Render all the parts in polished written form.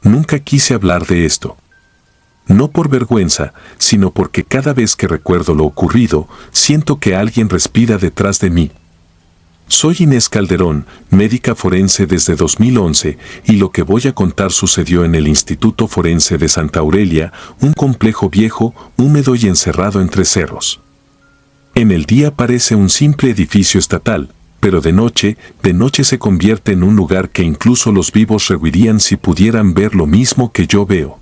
Nunca quise hablar de esto. No por vergüenza, sino porque cada vez que recuerdo lo ocurrido, siento que alguien respira detrás de mí. Soy Inés Calderón, médica forense desde 2011, y lo que voy a contar sucedió en el Instituto Forense de Santa Aurelia, un complejo viejo, húmedo y encerrado entre cerros. En el día parece un simple edificio estatal, pero de noche se convierte en un lugar que incluso los vivos rehuirían si pudieran ver lo mismo que yo veo.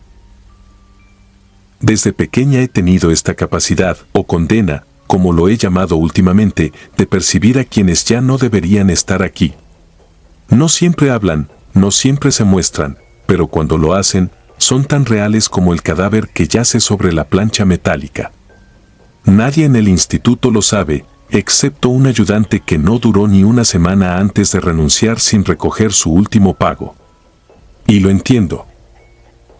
Desde pequeña he tenido esta capacidad, o condena, como lo he llamado últimamente, de percibir a quienes ya no deberían estar aquí. No siempre hablan, no siempre se muestran, pero cuando lo hacen, son tan reales como el cadáver que yace sobre la plancha metálica. Nadie en el instituto lo sabe, excepto un ayudante que no duró ni una semana antes de renunciar sin recoger su último pago. Y lo entiendo.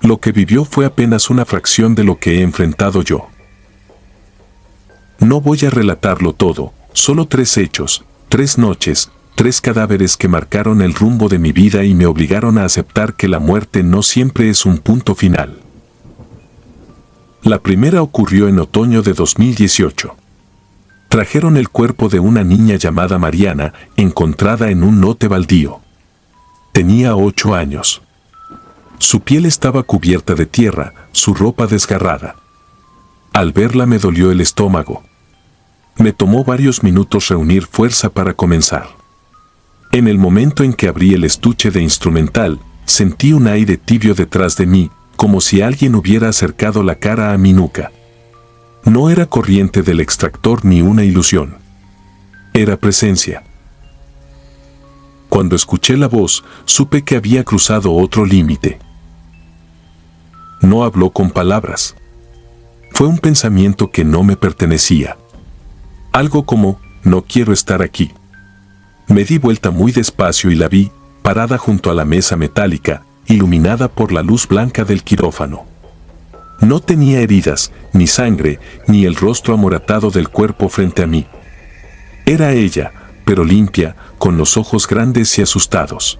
Lo que vivió fue apenas una fracción de lo que he enfrentado yo. No voy a relatarlo todo, solo 3 hechos, 3 noches, 3 cadáveres que marcaron el rumbo de mi vida y me obligaron a aceptar que la muerte no siempre es un punto final. La primera ocurrió en otoño de 2018. Trajeron el cuerpo de una niña llamada Mariana, encontrada en un lote baldío. Tenía 8 años. Su piel estaba cubierta de tierra, su ropa desgarrada. Al verla me dolió el estómago. Me tomó varios minutos reunir fuerza para comenzar. En el momento en que abrí el estuche de instrumental, sentí un aire tibio detrás de mí, como si alguien hubiera acercado la cara a mi nuca. No era corriente del extractor ni una ilusión. Era presencia. Cuando escuché la voz, supe que había cruzado otro límite. No habló con palabras. Fue un pensamiento que no me pertenecía. Algo como, no quiero estar aquí. Me di vuelta muy despacio y la vi, parada junto a la mesa metálica, iluminada por la luz blanca del quirófano. No tenía heridas, ni sangre, ni el rostro amoratado del cuerpo frente a mí. Era ella, pero limpia, con los ojos grandes y asustados.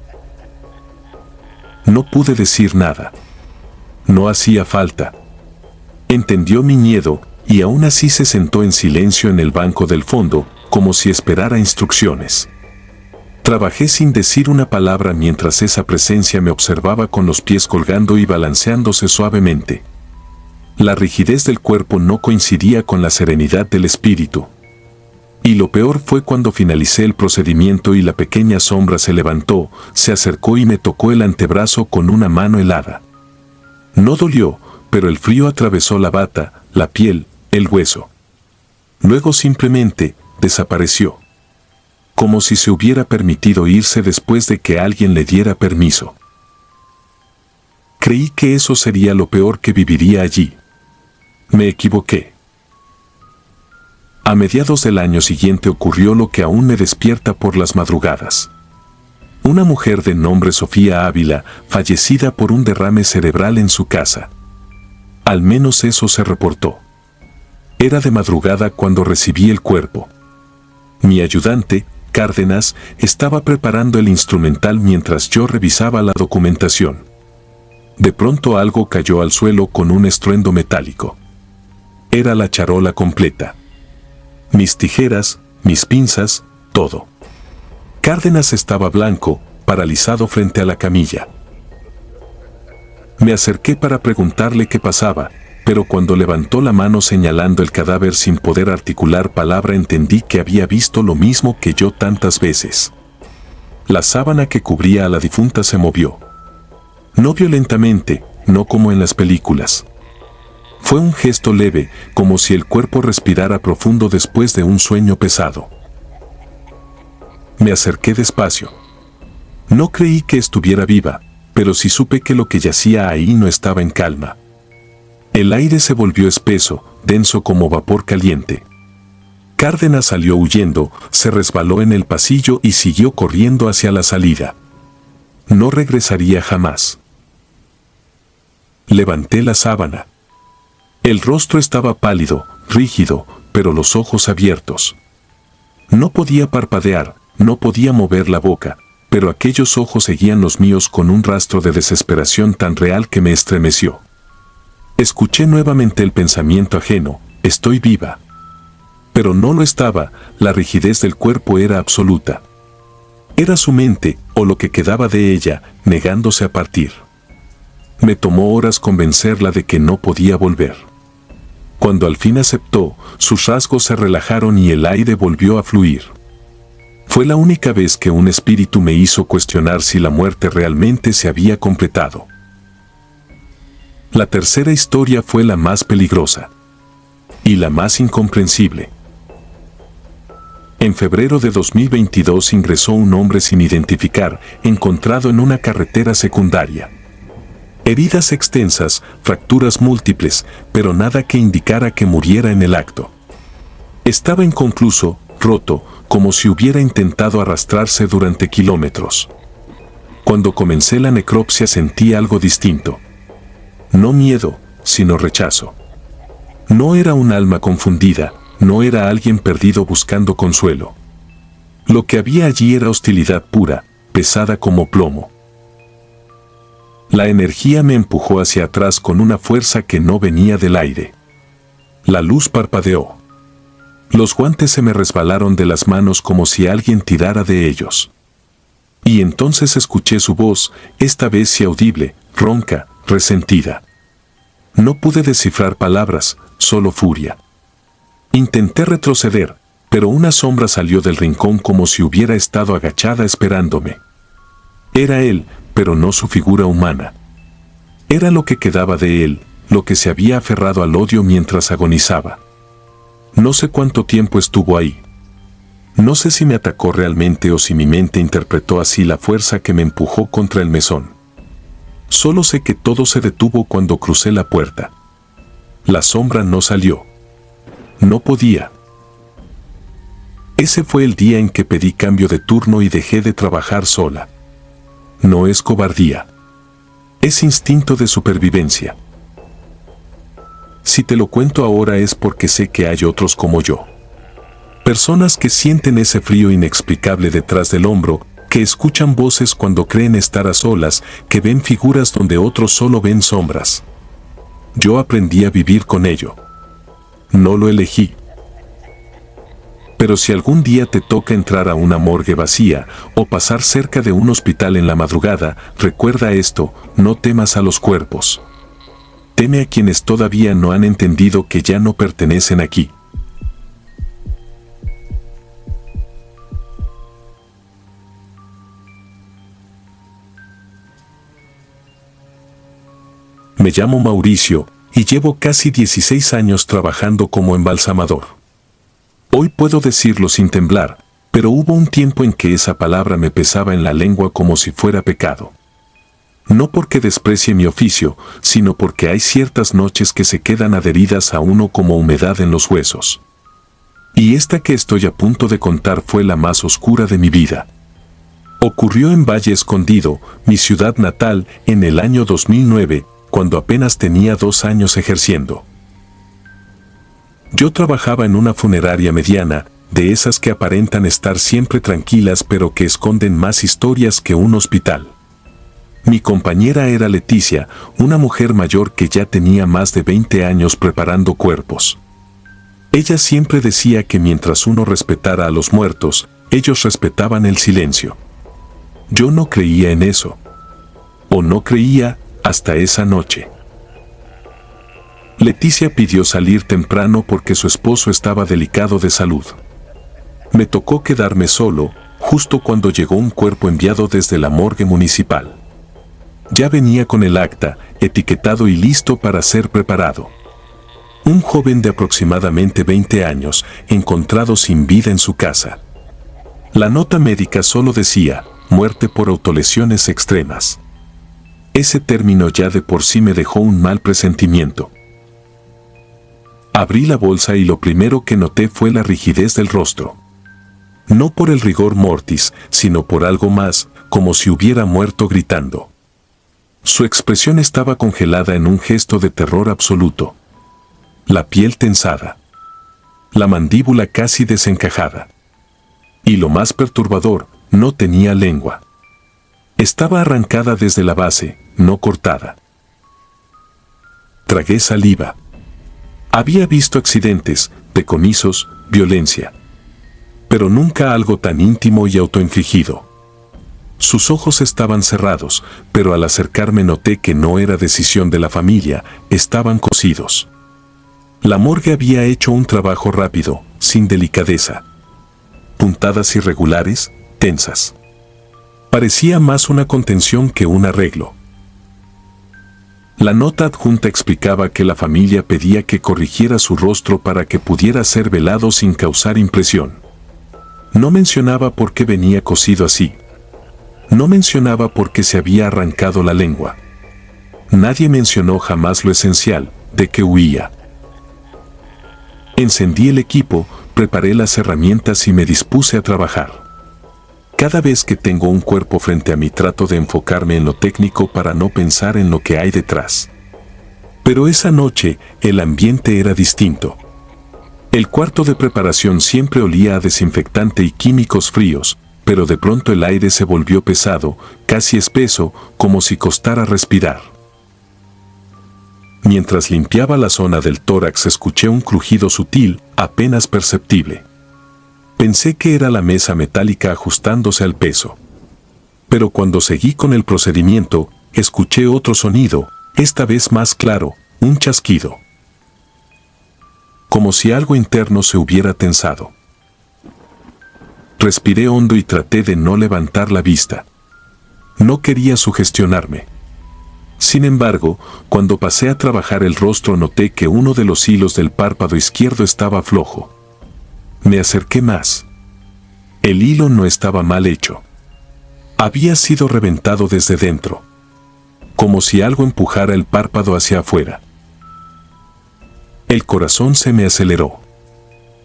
No pude decir nada. No hacía falta. Entendió mi miedo, y aún así se sentó en silencio en el banco del fondo, como si esperara instrucciones. Trabajé sin decir una palabra mientras esa presencia me observaba con los pies colgando y balanceándose suavemente. La rigidez del cuerpo no coincidía con la serenidad del espíritu. Y lo peor fue cuando finalicé el procedimiento y la pequeña sombra se levantó, se acercó y me tocó el antebrazo con una mano helada. No dolió, pero el frío atravesó la bata, la piel, el hueso. Luego simplemente desapareció. Como si se hubiera permitido irse después de que alguien le diera permiso. Creí que eso sería lo peor que viviría allí. Me equivoqué. A mediados del año siguiente ocurrió lo que aún me despierta por las madrugadas. Una mujer de nombre Sofía Ávila, fallecida por un derrame cerebral en su casa. Al menos eso se reportó. Era de madrugada cuando recibí el cuerpo. Mi ayudante, Cárdenas, estaba preparando el instrumental mientras yo revisaba la documentación. De pronto algo cayó al suelo con un estruendo metálico. Era la charola completa. Mis tijeras, mis pinzas, todo. Cárdenas estaba blanco, paralizado frente a la camilla. Me acerqué para preguntarle qué pasaba, pero cuando levantó la mano señalando el cadáver sin poder articular palabra entendí que había visto lo mismo que yo tantas veces. La sábana que cubría a la difunta se movió. No violentamente, no como en las películas. Fue un gesto leve, como si el cuerpo respirara profundo después de un sueño pesado. Me acerqué despacio. No creí que estuviera viva, pero sí supe que lo que yacía ahí no estaba en calma. El aire se volvió espeso, denso como vapor caliente. Cárdenas salió huyendo, se resbaló en el pasillo y siguió corriendo hacia la salida. No regresaría jamás. Levanté la sábana. El rostro estaba pálido, rígido, pero los ojos abiertos. No podía parpadear, no podía mover la boca, pero aquellos ojos seguían los míos con un rastro de desesperación tan real que me estremeció. Escuché nuevamente el pensamiento ajeno: estoy viva. Pero no lo estaba, la rigidez del cuerpo era absoluta. Era su mente, o lo que quedaba de ella, negándose a partir. Me tomó horas convencerla de que no podía volver. Cuando al fin aceptó, sus rasgos se relajaron y el aire volvió a fluir. Fue la única vez que un espíritu me hizo cuestionar si la muerte realmente se había completado. La tercera historia fue la más peligrosa y la más incomprensible. En febrero de 2022 ingresó un hombre sin identificar, encontrado en una carretera secundaria. Heridas extensas, fracturas múltiples, pero nada que indicara que muriera en el acto. Estaba inconcluso, roto, como si hubiera intentado arrastrarse durante kilómetros. Cuando comencé la necropsia sentí algo distinto. No miedo, sino rechazo. No era un alma confundida, no era alguien perdido buscando consuelo. Lo que había allí era hostilidad pura, pesada como plomo. La energía me empujó hacia atrás con una fuerza que no venía del aire. La luz parpadeó. Los guantes se me resbalaron de las manos como si alguien tirara de ellos. Y entonces escuché su voz, esta vez sí audible, ronca, resentida. No pude descifrar palabras, solo furia. Intenté retroceder, pero una sombra salió del rincón como si hubiera estado agachada esperándome. Era él, pero no su figura humana. Era lo que quedaba de él, lo que se había aferrado al odio mientras agonizaba. No sé cuánto tiempo estuvo ahí. No sé si me atacó realmente o si mi mente interpretó así la fuerza que me empujó contra el mesón. Solo sé que todo se detuvo cuando crucé la puerta. La sombra no salió. No podía. Ese fue el día en que pedí cambio de turno y dejé de trabajar sola. No es cobardía. Es instinto de supervivencia. Si te lo cuento ahora es porque sé que hay otros como yo. Personas que sienten ese frío inexplicable detrás del hombro, que escuchan voces cuando creen estar a solas, que ven figuras donde otros solo ven sombras. Yo aprendí a vivir con ello. No lo elegí. Pero si algún día te toca entrar a una morgue vacía o pasar cerca de un hospital en la madrugada, recuerda esto: no temas a los cuerpos. Teme a quienes todavía no han entendido que ya no pertenecen aquí. Me llamo Mauricio y llevo casi 16 años trabajando como embalsamador. Hoy puedo decirlo sin temblar, pero hubo un tiempo en que esa palabra me pesaba en la lengua como si fuera pecado. No porque desprecie mi oficio, sino porque hay ciertas noches que se quedan adheridas a uno como humedad en los huesos. Y esta que estoy a punto de contar fue la más oscura de mi vida. Ocurrió en Valle Escondido, mi ciudad natal, en el año 2009, cuando apenas tenía 2 años ejerciendo. Yo trabajaba en una funeraria mediana, de esas que aparentan estar siempre tranquilas pero que esconden más historias que un hospital. Mi compañera era Leticia, una mujer mayor que ya tenía más de 20 años preparando cuerpos. Ella siempre decía que mientras uno respetara a los muertos, ellos respetaban el silencio. Yo no creía en eso. O no creía hasta esa noche. Leticia pidió salir temprano porque su esposo estaba delicado de salud. Me tocó quedarme solo, justo cuando llegó un cuerpo enviado desde la morgue municipal. Ya venía con el acta, etiquetado y listo para ser preparado. Un joven de aproximadamente 20 años, encontrado sin vida en su casa. La nota médica solo decía: muerte por autolesiones extremas. Ese término ya de por sí me dejó un mal presentimiento. Abrí la bolsa y lo primero que noté fue la rigidez del rostro. No por el rigor mortis, sino por algo más, como si hubiera muerto gritando. Su expresión estaba congelada en un gesto de terror absoluto. La piel tensada. La mandíbula casi desencajada. Y lo más perturbador, no tenía lengua. Estaba arrancada desde la base, no cortada. Tragué saliva. Había visto accidentes, decomisos, violencia. Pero nunca algo tan íntimo y autoinfligido. Sus ojos estaban cerrados, pero al acercarme noté que no era decisión de la familia, estaban cosidos. La morgue había hecho un trabajo rápido, sin delicadeza. Puntadas irregulares, tensas. Parecía más una contención que un arreglo. La nota adjunta explicaba que la familia pedía que corrigiera su rostro para que pudiera ser velado sin causar impresión. No mencionaba por qué venía cosido así. No mencionaba por qué se había arrancado la lengua. Nadie mencionó jamás lo esencial, de que huía. Encendí el equipo, preparé las herramientas y me dispuse a trabajar. Cada vez que tengo un cuerpo frente a mí trato de enfocarme en lo técnico para no pensar en lo que hay detrás. Pero esa noche el ambiente era distinto. El cuarto de preparación siempre olía a desinfectante y químicos fríos, pero de pronto el aire se volvió pesado, casi espeso, como si costara respirar. Mientras limpiaba la zona del tórax escuché un crujido sutil, apenas perceptible. Pensé que era la mesa metálica ajustándose al peso. Pero cuando seguí con el procedimiento, escuché otro sonido, esta vez más claro, un chasquido. Como si algo interno se hubiera tensado. Respiré hondo y traté de no levantar la vista. No quería sugestionarme. Sin embargo, cuando pasé a trabajar el rostro noté que uno de los hilos del párpado izquierdo estaba flojo. Me acerqué más. El hilo no estaba mal hecho. Había sido reventado desde dentro. Como si algo empujara el párpado hacia afuera. El corazón se me aceleró.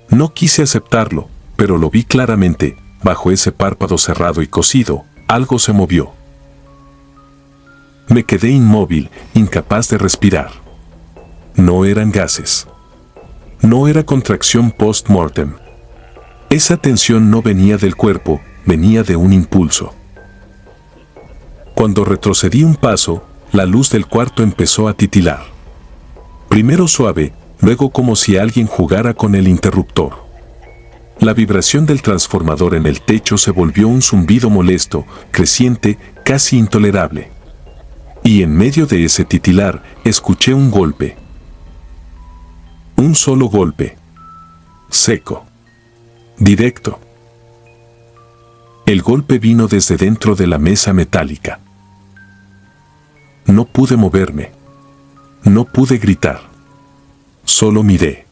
No quise aceptarlo, pero lo vi claramente, bajo ese párpado cerrado y cosido, algo se movió. Me quedé inmóvil, incapaz de respirar. No eran gases. No era contracción post-mortem. Esa tensión no venía del cuerpo, venía de un impulso. Cuando retrocedí un paso, la luz del cuarto empezó a titilar. Primero suave, luego como si alguien jugara con el interruptor. La vibración del transformador en el techo se volvió un zumbido molesto, creciente, casi intolerable. Y en medio de ese titilar, escuché un golpe. Un solo golpe. Seco. Directo. El golpe vino desde dentro de la mesa metálica. No pude moverme. No pude gritar. Solo miré.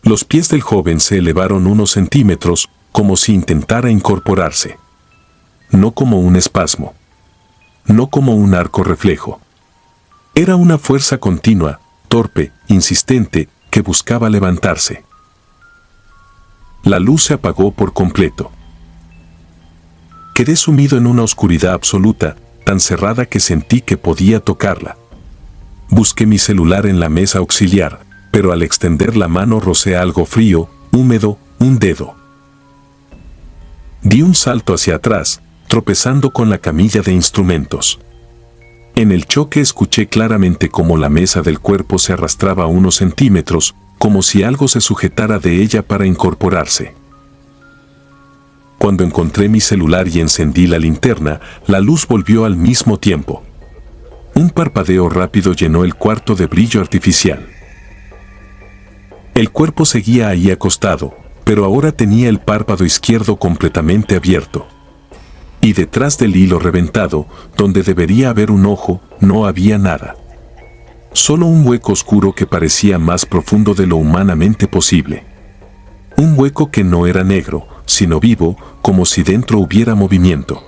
Los pies del joven se elevaron unos centímetros, como si intentara incorporarse. No como un espasmo. No como un arco reflejo. Era una fuerza continua, torpe, insistente, que buscaba levantarse. La luz se apagó por completo. Quedé sumido en una oscuridad absoluta, tan cerrada que sentí que podía tocarla. Busqué mi celular en la mesa auxiliar, pero al extender la mano rocé algo frío, húmedo, un dedo. Di un salto hacia atrás, tropezando con la camilla de instrumentos. En el choque escuché claramente cómo la mesa del cuerpo se arrastraba unos centímetros, como si algo se sujetara de ella para incorporarse. Cuando encontré mi celular y encendí la linterna, la luz volvió al mismo tiempo. Un parpadeo rápido llenó el cuarto de brillo artificial. El cuerpo seguía ahí acostado, pero ahora tenía el párpado izquierdo completamente abierto. Y detrás del hilo reventado, donde debería haber un ojo, no había nada. Solo un hueco oscuro que parecía más profundo de lo humanamente posible. Un hueco que no era negro, sino vivo, como si dentro hubiera movimiento.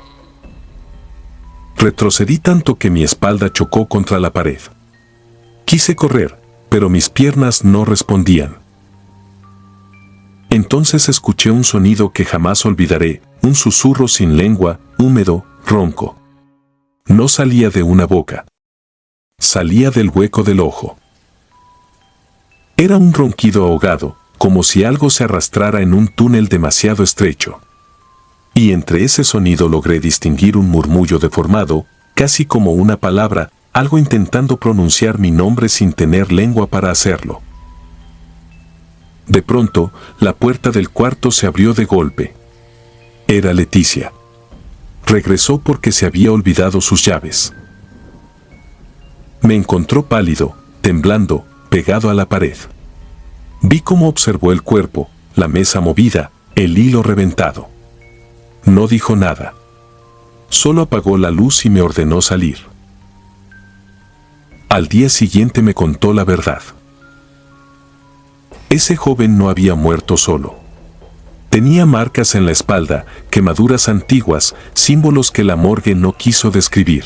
Retrocedí tanto que mi espalda chocó contra la pared. Quise correr, pero mis piernas no respondían. Entonces escuché un sonido que jamás olvidaré, un susurro sin lengua, húmedo, ronco. No salía de una boca. Salía del hueco del ojo. Era un ronquido ahogado, como si algo se arrastrara en un túnel demasiado estrecho. Y entre ese sonido logré distinguir un murmullo deformado, casi como una palabra, algo intentando pronunciar mi nombre sin tener lengua para hacerlo. De pronto, la puerta del cuarto se abrió de golpe. Era Leticia. Regresó porque se había olvidado sus llaves. Me encontró pálido, temblando, pegado a la pared. Vi cómo observó el cuerpo, la mesa movida, el hilo reventado. No dijo nada. Solo apagó la luz y me ordenó salir. Al día siguiente me contó la verdad. Ese joven no había muerto solo. Tenía marcas en la espalda, quemaduras antiguas, símbolos que la morgue no quiso describir.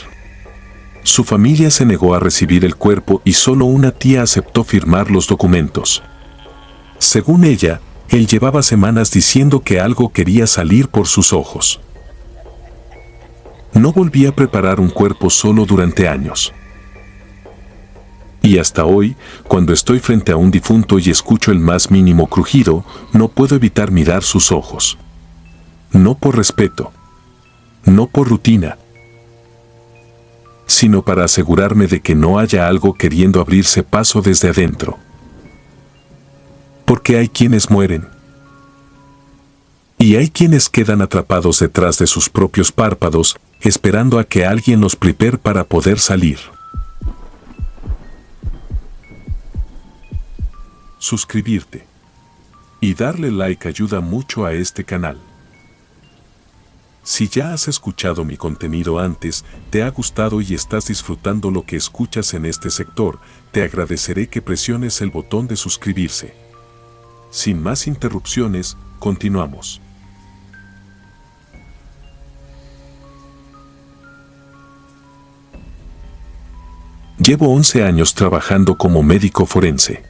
Su familia se negó a recibir el cuerpo y solo una tía aceptó firmar los documentos. Según ella, él llevaba semanas diciendo que algo quería salir por sus ojos. No volví a preparar un cuerpo solo durante años. Y hasta hoy, cuando estoy frente a un difunto y escucho el más mínimo crujido, no puedo evitar mirar sus ojos. No por respeto, no por rutina, sino para asegurarme de que no haya algo queriendo abrirse paso desde adentro. Porque hay quienes mueren. Y hay quienes quedan atrapados detrás de sus propios párpados, esperando a que alguien los prepare para poder salir. Suscribirte y darle like ayuda mucho a este canal. Si ya has escuchado mi contenido antes, te ha gustado y estás disfrutando lo que escuchas en este sector, te agradeceré que presiones el botón de suscribirse. Sin más interrupciones, continuamos. Llevo 11 años trabajando como médico forense.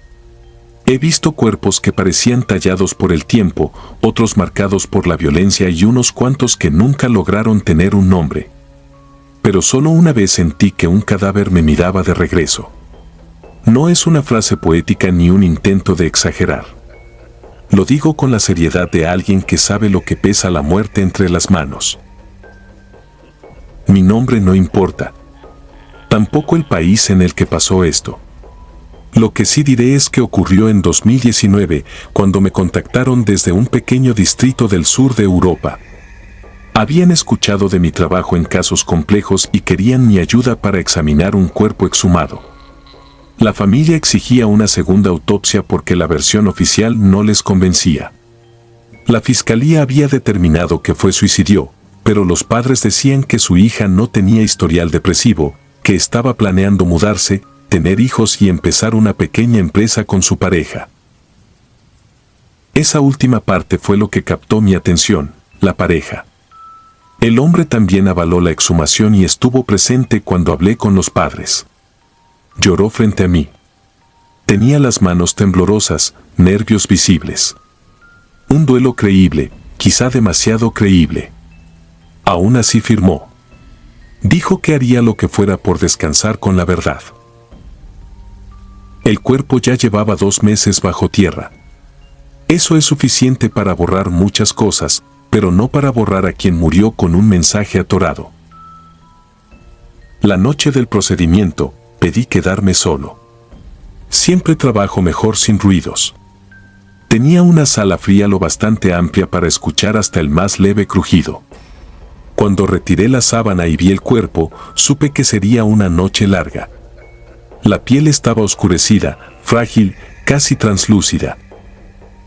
He visto cuerpos que parecían tallados por el tiempo, otros marcados por la violencia y unos cuantos que nunca lograron tener un nombre. Pero solo una vez sentí que un cadáver me miraba de regreso. No es una frase poética ni un intento de exagerar. Lo digo con la seriedad de alguien que sabe lo que pesa la muerte entre las manos. Mi nombre no importa. Tampoco el país en el que pasó esto. Lo que sí diré es que ocurrió en 2019, cuando me contactaron desde un pequeño distrito del sur de Europa. Habían escuchado de mi trabajo en casos complejos y querían mi ayuda para examinar un cuerpo exhumado. La familia exigía una segunda autopsia porque la versión oficial no les convencía. La fiscalía había determinado que fue suicidio, pero los padres decían que su hija no tenía historial depresivo, que estaba planeando mudarse, tener hijos y empezar una pequeña empresa con su pareja. Esa última parte fue lo que captó mi atención, la pareja. El hombre también avaló la exhumación y estuvo presente cuando hablé con los padres. Lloró frente a mí. Tenía las manos temblorosas, nervios visibles. Un duelo creíble, quizá demasiado creíble. Aún así firmó. Dijo que haría lo que fuera por descansar con la verdad. El cuerpo ya llevaba 2 meses bajo tierra. Eso es suficiente para borrar muchas cosas, pero no para borrar a quien murió con un mensaje atorado. La noche del procedimiento, pedí quedarme solo. Siempre trabajo mejor sin ruidos. Tenía una sala fría lo bastante amplia para escuchar hasta el más leve crujido. Cuando retiré la sábana y vi el cuerpo, supe que sería una noche larga. La piel estaba oscurecida, frágil, casi translúcida.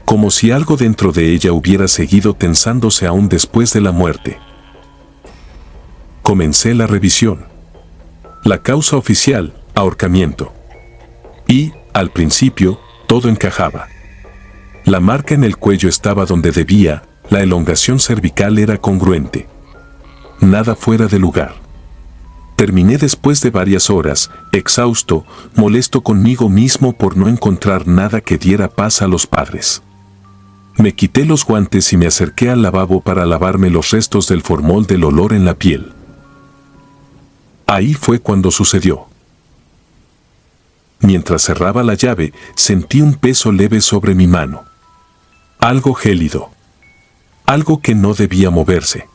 Como si algo dentro de ella hubiera seguido tensándose aún después de la muerte. Comencé la revisión. La causa oficial, ahorcamiento. Y, al principio, todo encajaba. La marca en el cuello estaba donde debía, la elongación cervical era congruente. Nada fuera de lugar. Terminé después de varias horas, exhausto, molesto conmigo mismo por no encontrar nada que diera paz a los padres. Me quité los guantes y me acerqué al lavabo para lavarme los restos del formol del olor en la piel. Ahí fue cuando sucedió. Mientras cerraba la llave, sentí un peso leve sobre mi mano. Algo gélido. Algo que no debía moverse.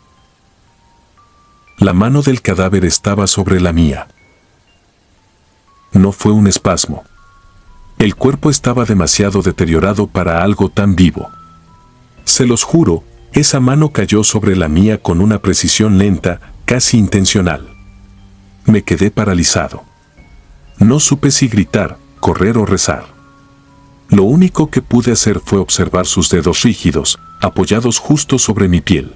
La mano del cadáver estaba sobre la mía. No fue un espasmo. El cuerpo estaba demasiado deteriorado para algo tan vivo. Se los juro, esa mano cayó sobre la mía con una precisión lenta, casi intencional. Me quedé paralizado. No supe si gritar, correr o rezar. Lo único que pude hacer fue observar sus dedos rígidos, apoyados justo sobre mi piel.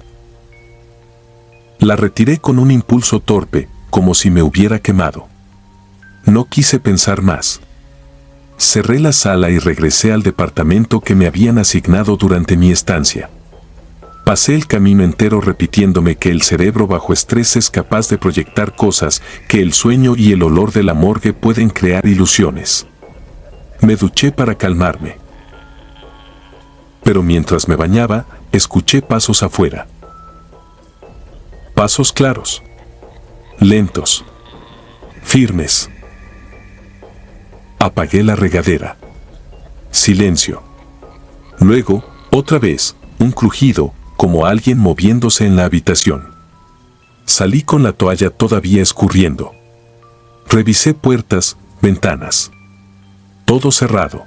La retiré con un impulso torpe, como si me hubiera quemado. No quise pensar más. Cerré la sala y regresé al departamento que me habían asignado durante mi estancia. Pasé el camino entero repitiéndome que el cerebro bajo estrés es capaz de proyectar cosas, que el sueño y el olor de la morgue pueden crear ilusiones. Me duché para calmarme. Pero mientras me bañaba, escuché pasos afuera. Pasos claros, lentos, firmes. Apagué la regadera. Silencio. Luego, otra vez, un crujido, como alguien moviéndose en la habitación. Salí con la toalla todavía escurriendo. Revisé puertas, ventanas. Todo cerrado.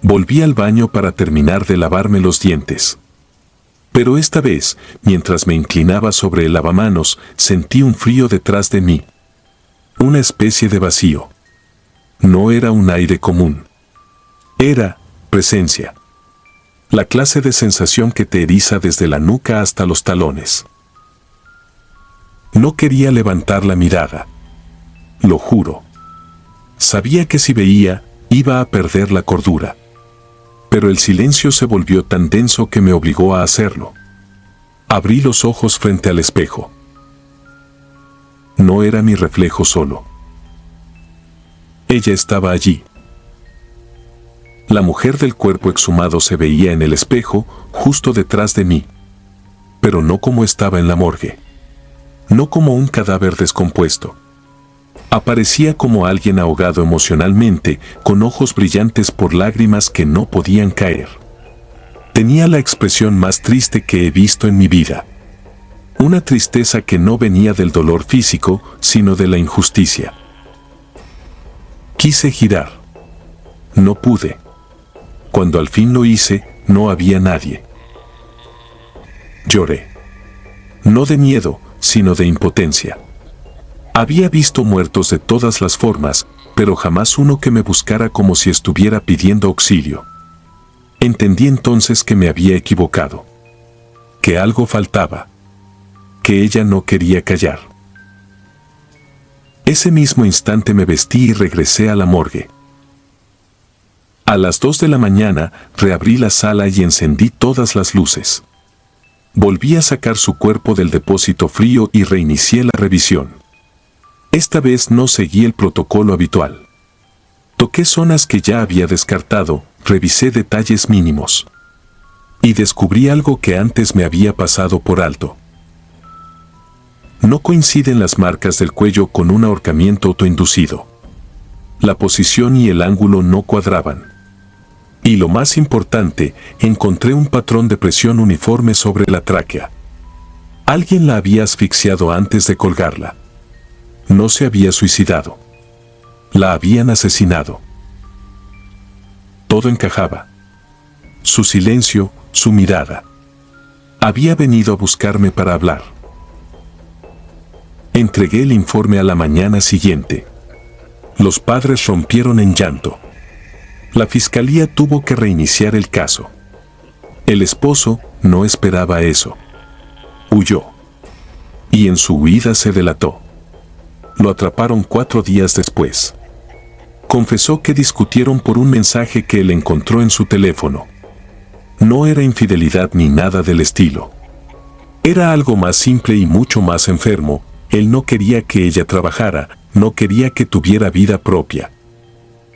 Volví al baño para terminar de lavarme los dientes. Pero esta vez, mientras me inclinaba sobre el lavamanos, sentí un frío detrás de mí. Una especie de vacío. No era un aire común. Era presencia. La clase de sensación que te eriza desde la nuca hasta los talones. No quería levantar la mirada. Lo juro. Sabía que si veía, iba a perder la cordura. Pero el silencio se volvió tan denso que me obligó a hacerlo. Abrí los ojos frente al espejo. No era mi reflejo solo. Ella estaba allí. La mujer del cuerpo exhumado se veía en el espejo, justo detrás de mí. Pero no como estaba en la morgue. No como un cadáver descompuesto. Aparecía como alguien ahogado emocionalmente, con ojos brillantes por lágrimas que no podían caer. Tenía la expresión más triste que he visto en mi vida. Una tristeza que no venía del dolor físico, sino de la injusticia. Quise girar. No pude. Cuando al fin lo hice, no había nadie. Lloré. No de miedo, sino de impotencia. Había visto muertos de todas las formas, pero jamás uno que me buscara como si estuviera pidiendo auxilio. Entendí entonces que me había equivocado. Que algo faltaba. Que ella no quería callar. Ese mismo instante me vestí y regresé a la morgue. A las 2 de la mañana, reabrí la sala y encendí todas las luces. Volví a sacar su cuerpo del depósito frío y reinicié la revisión. Esta vez no seguí el protocolo habitual. Toqué zonas que ya había descartado, revisé detalles mínimos. Y descubrí algo que antes me había pasado por alto. No coinciden las marcas del cuello con un ahorcamiento autoinducido. La posición y el ángulo no cuadraban. Y lo más importante, encontré un patrón de presión uniforme sobre la tráquea. Alguien la había asfixiado antes de colgarla. No se había suicidado. La habían asesinado. Todo encajaba. Su silencio, su mirada. Había venido a buscarme para hablar. Entregué el informe a la mañana siguiente. Los padres rompieron en llanto. La fiscalía tuvo que reiniciar el caso. El esposo no esperaba eso. Huyó. Y en su huida se delató. Lo atraparon 4 días después. Confesó que discutieron por un mensaje que él encontró en su teléfono. No era infidelidad ni nada del estilo. Era algo más simple y mucho más enfermo. Él no quería que ella trabajara, no quería que tuviera vida propia.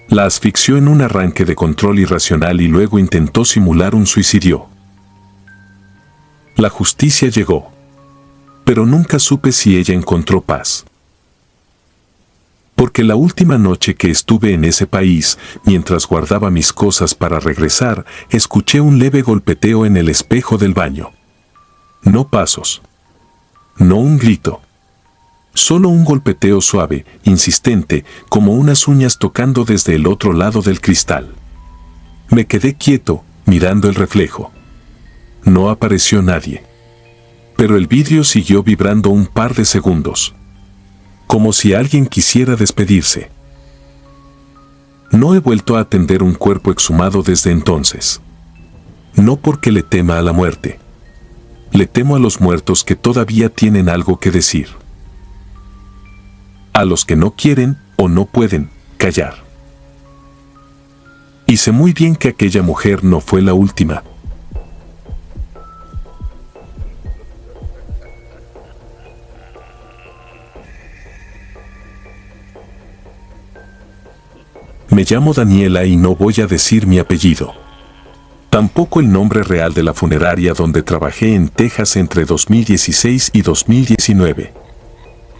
La asfixió en un arranque de control irracional y luego intentó simular un suicidio. La justicia llegó. Pero nunca supe si ella encontró paz. Porque la última noche que estuve en ese país, mientras guardaba mis cosas para regresar, escuché un leve golpeteo en el espejo del baño. No pasos. No un grito. Solo un golpeteo suave, insistente, como unas uñas tocando desde el otro lado del cristal. Me quedé quieto, mirando el reflejo. No apareció nadie. Pero el vidrio siguió vibrando un par de segundos. Como si alguien quisiera despedirse. No he vuelto a atender un cuerpo exhumado desde entonces. No porque le tema a la muerte. Le temo a los muertos que todavía tienen algo que decir. A los que no quieren o no pueden callar. Y sé muy bien que aquella mujer no fue la última. Me llamo Daniela y no voy a decir mi apellido. Tampoco el nombre real de la funeraria donde trabajé en Texas entre 2016 y 2019.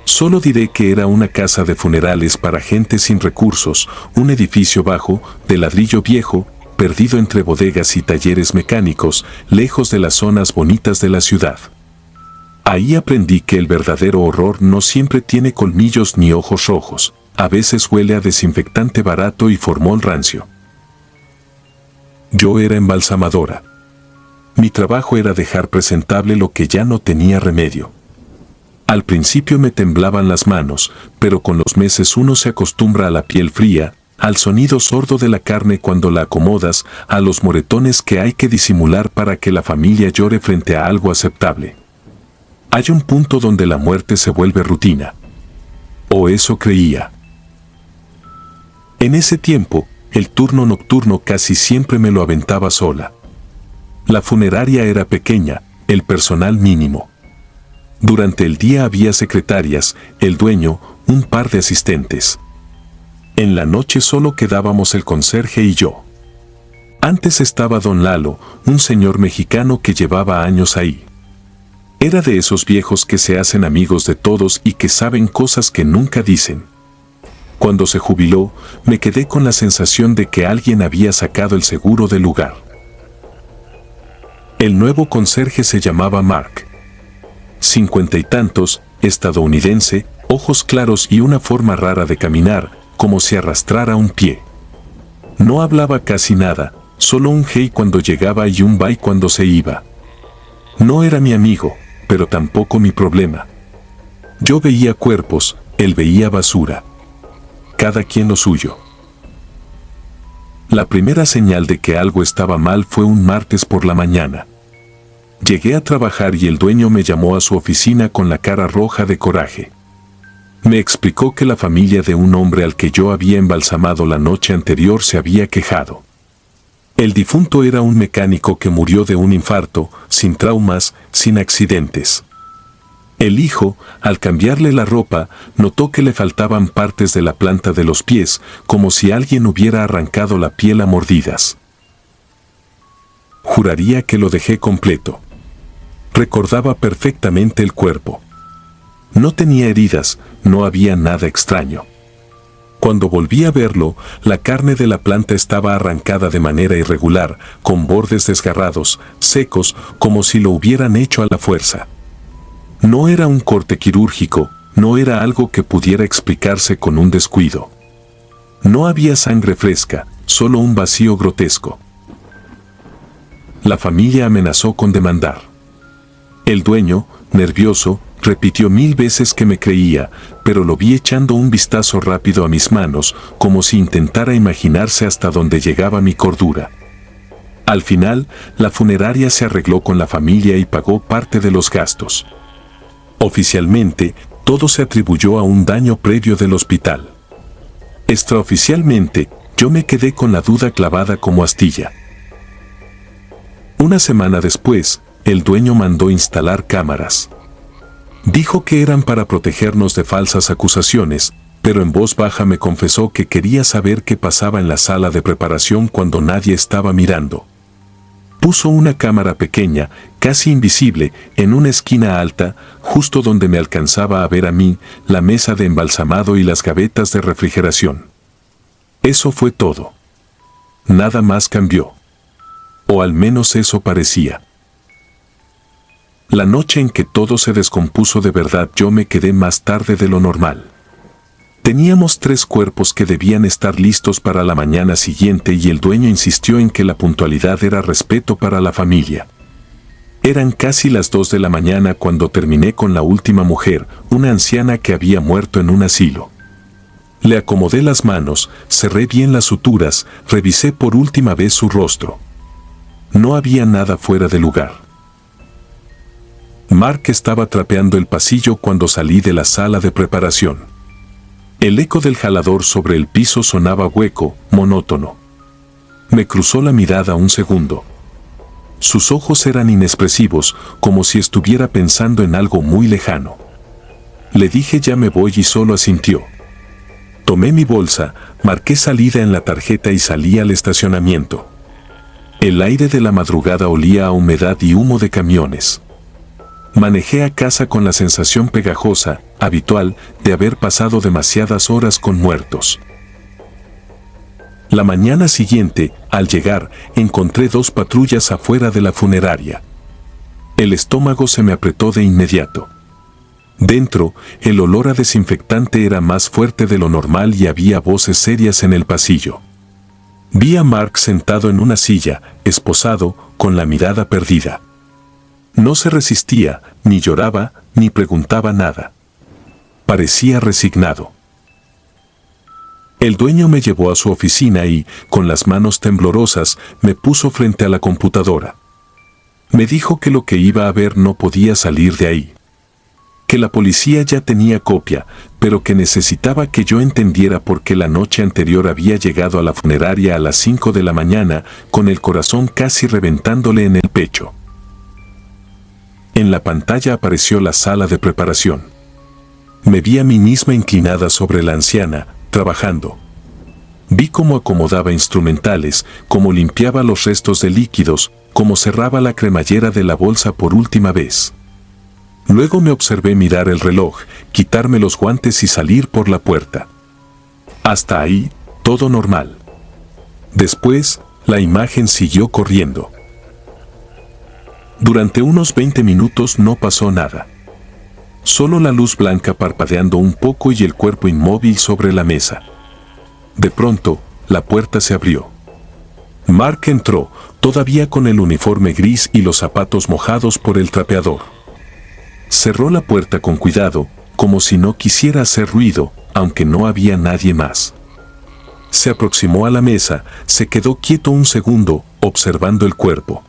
Solo diré que era una casa de funerales para gente sin recursos, un edificio bajo, de ladrillo viejo, perdido entre bodegas y talleres mecánicos, lejos de las zonas bonitas de la ciudad. Ahí aprendí que el verdadero horror no siempre tiene colmillos ni ojos rojos, a veces huele a desinfectante barato y formol rancio. Yo era embalsamadora. Mi trabajo era dejar presentable lo que ya no tenía remedio. Al principio me temblaban las manos, pero con los meses uno se acostumbra a la piel fría, al sonido sordo de la carne cuando la acomodas, a los moretones que hay que disimular para que la familia llore frente a algo aceptable. Hay un punto donde la muerte se vuelve rutina. O eso creía. En ese tiempo, el turno nocturno casi siempre me lo aventaba sola. La funeraria era pequeña, el personal mínimo. Durante el día había secretarias, el dueño, un par de asistentes. En la noche solo quedábamos el conserje y yo. Antes estaba don Lalo, un señor mexicano que llevaba años ahí. Era de esos viejos que se hacen amigos de todos y que saben cosas que nunca dicen. Cuando se jubiló, me quedé con la sensación de que alguien había sacado el seguro del lugar. El nuevo conserje se llamaba Mark. 50 y tantos, estadounidense, ojos claros y una forma rara de caminar, como si arrastrara un pie. No hablaba casi nada, solo un hey cuando llegaba y un bye cuando se iba. No era mi amigo, pero tampoco mi problema. Yo veía cuerpos, él veía basura. Cada quien lo suyo. La primera señal de que algo estaba mal fue un martes por la mañana. Llegué a trabajar y el dueño me llamó a su oficina con la cara roja de coraje. Me explicó que la familia de un hombre al que yo había embalsamado la noche anterior se había quejado. El difunto era un mecánico que murió de un infarto, sin traumas, sin accidentes. El hijo, al cambiarle la ropa, notó que le faltaban partes de la planta de los pies, como si alguien hubiera arrancado la piel a mordidas. Juraría que lo dejé completo. Recordaba perfectamente el cuerpo. No tenía heridas, no había nada extraño. Cuando volví a verlo, la carne de la planta estaba arrancada de manera irregular, con bordes desgarrados, secos, como si lo hubieran hecho a la fuerza. No era un corte quirúrgico, no era algo que pudiera explicarse con un descuido. No había sangre fresca, solo un vacío grotesco. La familia amenazó con demandar. El dueño, nervioso, repitió 1000 veces que me creía, pero lo vi echando un vistazo rápido a mis manos, como si intentara imaginarse hasta dónde llegaba mi cordura. Al final, la funeraria se arregló con la familia y pagó parte de los gastos. Oficialmente, todo se atribuyó a un daño previo del hospital. Extraoficialmente, yo me quedé con la duda clavada como astilla. Una semana después, el dueño mandó instalar cámaras. Dijo que eran para protegernos de falsas acusaciones, pero en voz baja me confesó que quería saber qué pasaba en la sala de preparación cuando nadie estaba mirando. Puso una cámara pequeña, casi invisible, en una esquina alta, justo donde me alcanzaba a ver a mí, la mesa de embalsamado y las gavetas de refrigeración. Eso fue todo. Nada más cambió. O al menos eso parecía. La noche en que todo se descompuso de verdad yo me quedé más tarde de lo normal. Teníamos 3 cuerpos que debían estar listos para la mañana siguiente y el dueño insistió en que la puntualidad era respeto para la familia. Eran casi las 2 de la mañana cuando terminé con la última mujer, una anciana que había muerto en un asilo. Le acomodé las manos, cerré bien las suturas, revisé por última vez su rostro. No había nada fuera de lugar. Mark estaba trapeando el pasillo cuando salí de la sala de preparación. El eco del jalador sobre el piso sonaba hueco, monótono. Me cruzó la mirada un segundo. Sus ojos eran inexpresivos, como si estuviera pensando en algo muy lejano. Le dije ya me voy y solo asintió. Tomé mi bolsa, marqué salida en la tarjeta y salí al estacionamiento. El aire de la madrugada olía a humedad y humo de camiones. Manejé a casa con la sensación pegajosa, habitual, de haber pasado demasiadas horas con muertos. La mañana siguiente, al llegar, encontré 2 patrullas afuera de la funeraria. El estómago se me apretó de inmediato. Dentro, el olor a desinfectante era más fuerte de lo normal y había voces serias en el pasillo. Vi a Mark sentado en una silla, esposado, con la mirada perdida. No se resistía, ni lloraba, ni preguntaba nada. Parecía resignado. El dueño me llevó a su oficina y, con las manos temblorosas, me puso frente a la computadora. Me dijo que lo que iba a ver no podía salir de ahí. Que la policía ya tenía copia, pero que necesitaba que yo entendiera por qué la noche anterior había llegado a la funeraria a las 5 de la mañana, con el corazón casi reventándole en el pecho. En la pantalla apareció la sala de preparación. Me vi a mí misma inclinada sobre la anciana, trabajando. Vi cómo acomodaba instrumentales, cómo limpiaba los restos de líquidos, cómo cerraba la cremallera de la bolsa por última vez. Luego me observé mirar el reloj, quitarme los guantes y salir por la puerta. Hasta ahí, todo normal. Después, la imagen siguió corriendo. Durante unos 20 minutos no pasó nada. Solo la luz blanca parpadeando un poco y el cuerpo inmóvil sobre la mesa. De pronto, la puerta se abrió. Mark entró, todavía con el uniforme gris y los zapatos mojados por el trapeador. Cerró la puerta con cuidado, como si no quisiera hacer ruido, aunque no había nadie más. Se aproximó a la mesa, se quedó quieto un segundo, observando el cuerpo.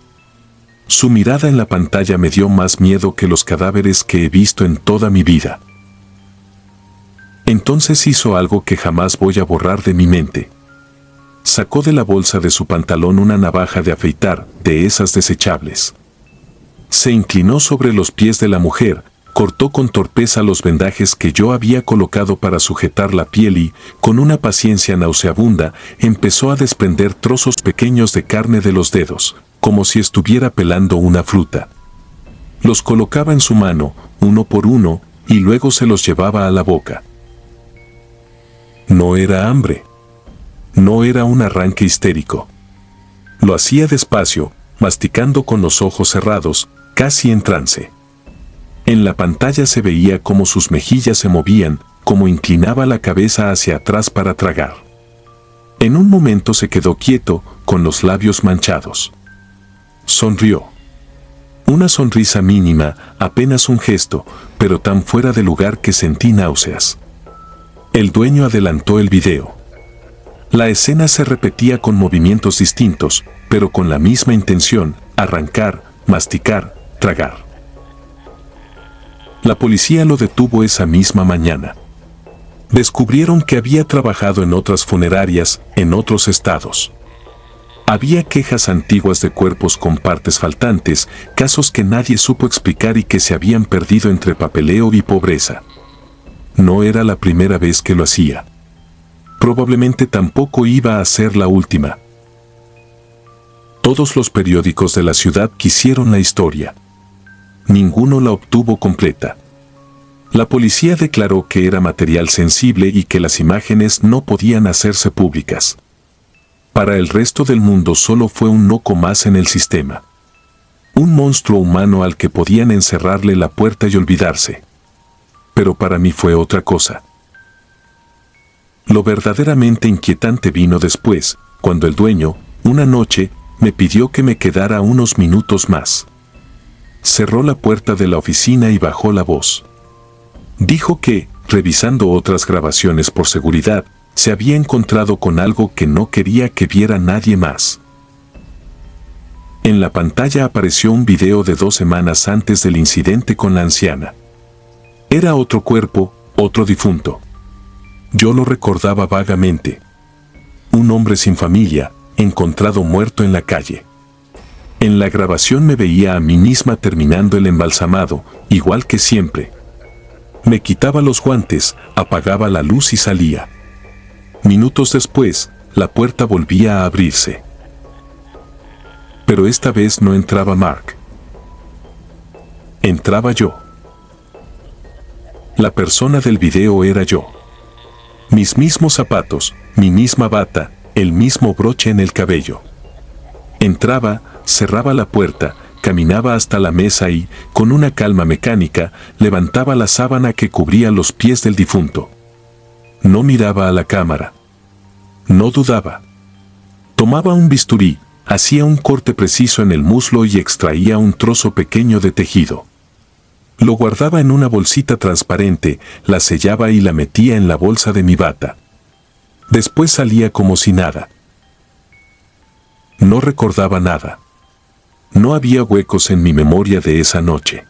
Su mirada en la pantalla me dio más miedo que los cadáveres que he visto en toda mi vida. Entonces hizo algo que jamás voy a borrar de mi mente. Sacó de la bolsa de su pantalón una navaja de afeitar, de esas desechables. Se inclinó sobre los pies de la mujer, cortó con torpeza los vendajes que yo había colocado para sujetar la piel y, con una paciencia nauseabunda, empezó a desprender trozos pequeños de carne de los dedos, como si estuviera pelando una fruta. Los colocaba en su mano, uno por uno, y luego se los llevaba a la boca. No era hambre. No era un arranque histérico. Lo hacía despacio, masticando con los ojos cerrados, casi en trance. En la pantalla se veía cómo sus mejillas se movían, cómo inclinaba la cabeza hacia atrás para tragar. En un momento se quedó quieto, con los labios manchados. Sonrió. Una sonrisa mínima, apenas un gesto, pero tan fuera de lugar que sentí náuseas. El dueño adelantó el video. La escena se repetía con movimientos distintos, pero con la misma intención: arrancar, masticar, tragar. La policía lo detuvo esa misma mañana. Descubrieron que había trabajado en otras funerarias, en otros estados. Había quejas antiguas de cuerpos con partes faltantes, casos que nadie supo explicar y que se habían perdido entre papeleo y pobreza. No era la primera vez que lo hacía. Probablemente tampoco iba a ser la última. Todos los periódicos de la ciudad quisieron la historia. Ninguno la obtuvo completa. La policía declaró que era material sensible y que las imágenes no podían hacerse públicas. Para el resto del mundo solo fue un noco más en el sistema. Un monstruo humano al que podían encerrarle la puerta y olvidarse. Pero para mí fue otra cosa. Lo verdaderamente inquietante vino después, cuando el dueño, una noche, me pidió que me quedara unos minutos más. Cerró la puerta de la oficina y bajó la voz. Dijo que, revisando otras grabaciones por seguridad, se había encontrado con algo que no quería que viera nadie más. En la pantalla apareció un video de 2 semanas antes del incidente con la anciana. Era otro cuerpo, otro difunto. Yo lo recordaba vagamente. Un hombre sin familia, encontrado muerto en la calle. En la grabación me veía a mí misma terminando el embalsamado, igual que siempre. Me quitaba los guantes, apagaba la luz y salía. Minutos después, la puerta volvía a abrirse. Pero esta vez no entraba Mark. Entraba yo. La persona del video era yo. Mis mismos zapatos, mi misma bata, el mismo broche en el cabello. Entraba, cerraba la puerta, caminaba hasta la mesa y, con una calma mecánica, levantaba la sábana que cubría los pies del difunto. No miraba a la cámara. No dudaba. Tomaba un bisturí, hacía un corte preciso en el muslo y extraía un trozo pequeño de tejido. Lo guardaba en una bolsita transparente, la sellaba y la metía en la bolsa de mi bata. Después salía como si nada. No recordaba nada. No había huecos en mi memoria de esa noche.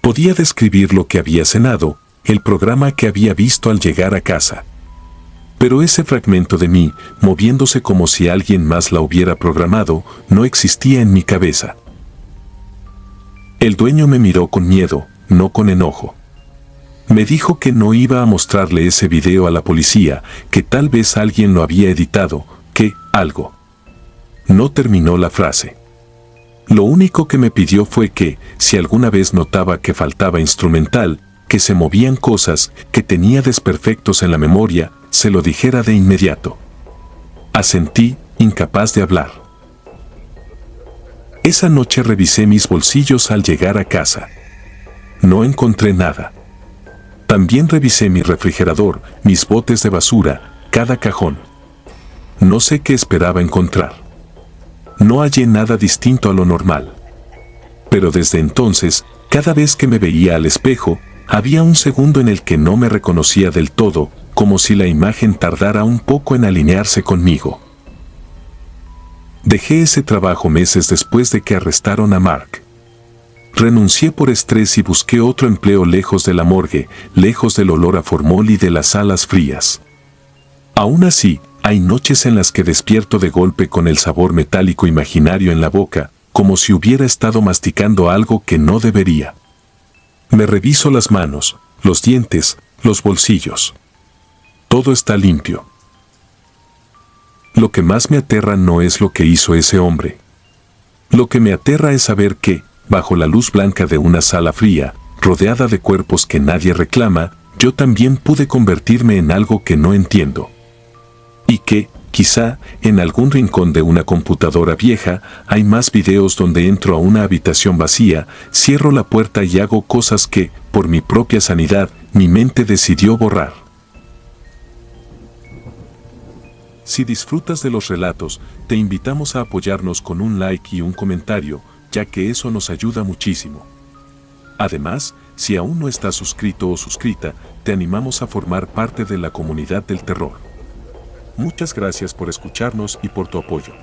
Podía describir lo que había cenado, el programa que había visto al llegar a casa. Pero ese fragmento de mí, moviéndose como si alguien más la hubiera programado, no existía en mi cabeza. El dueño me miró con miedo, no con enojo. Me dijo que no iba a mostrarle ese video a la policía, que tal vez alguien lo había editado, que algo. No terminó la frase. Lo único que me pidió fue que, si alguna vez notaba que faltaba instrumental, que se movían cosas, que tenía desperfectos en la memoria, se lo dijera de inmediato. Asentí, incapaz de hablar. Esa noche revisé mis bolsillos al llegar a casa. No encontré nada. También revisé mi refrigerador, mis botes de basura, cada cajón. No sé qué esperaba encontrar. No hallé nada distinto a lo normal. Pero desde entonces, cada vez que me veía al espejo, había un segundo en el que no me reconocía del todo, como si la imagen tardara un poco en alinearse conmigo. Dejé ese trabajo meses después de que arrestaron a Mark. Renuncié por estrés y busqué otro empleo lejos de la morgue, lejos del olor a formol y de las salas frías. Aún así, hay noches en las que despierto de golpe con el sabor metálico imaginario en la boca, como si hubiera estado masticando algo que no debería. Me reviso las manos, los dientes, los bolsillos. Todo está limpio. Lo que más me aterra no es lo que hizo ese hombre. Lo que me aterra es saber que, bajo la luz blanca de una sala fría, rodeada de cuerpos que nadie reclama, yo también pude convertirme en algo que no entiendo. Y que, quizá, en algún rincón de una computadora vieja, hay más videos donde entro a una habitación vacía, cierro la puerta y hago cosas que, por mi propia sanidad, mi mente decidió borrar. Si disfrutas de los relatos, te invitamos a apoyarnos con un like y un comentario, ya que eso nos ayuda muchísimo. Además, si aún no estás suscrito o suscrita, te animamos a formar parte de la comunidad del terror. Muchas gracias por escucharnos y por tu apoyo.